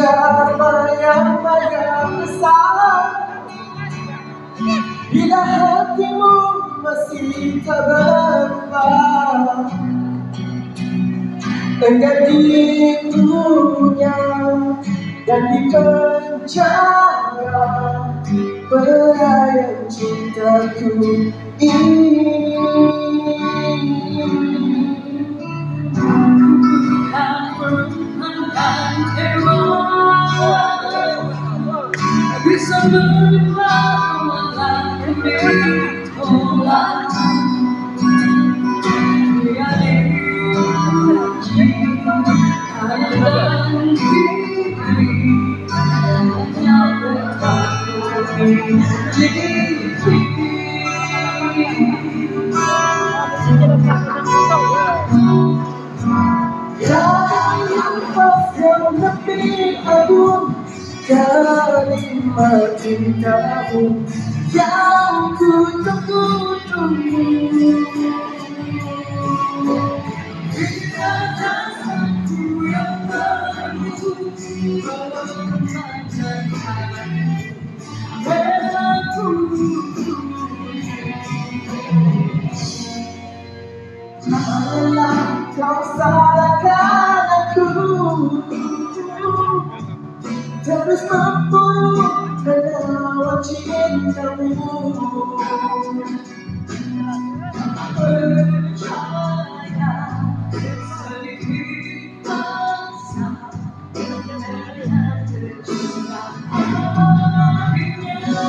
terbayang-bayang besar bila hatimu masih tak berubah. Engkau dikunyah dan dipenjara, pelayan cintaku ini. Bisa berlawan ditolak, yang lebih agung, kalimat cintamu yang ku tunggu-tunggu. Bila rasaku yang baru memanjang belaku, Janganlah kau salahkan aku, terus membunuh melawan cintamu. percaya sedikit masa dengan tercinta akhirnya.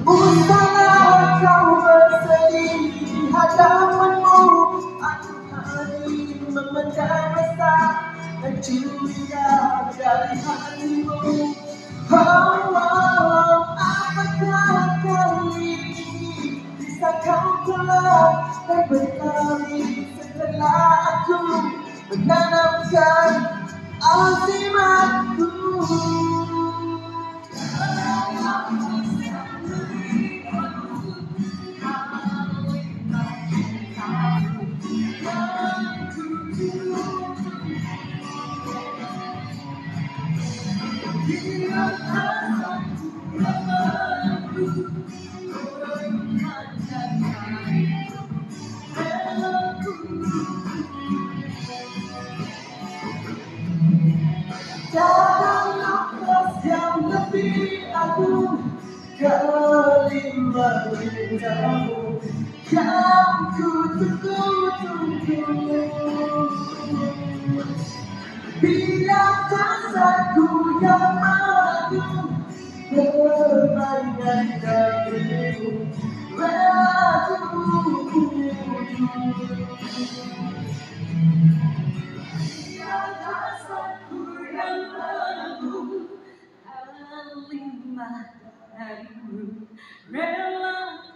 Usahlah kau bersedih di hadapanmu, aku hanya memendam rasa dan curiga dari hatimu. Apakah kali ini bisa kau tolak dan berlari setelah aku menanamkan azimatku. Dalam nafas yang lebih agung, kalimat cintamu yang ku tunggu-tunggu. Bila rasaku yang agung bermain darimu, relaku. Rasaku yang baru, kalimat darimu, rela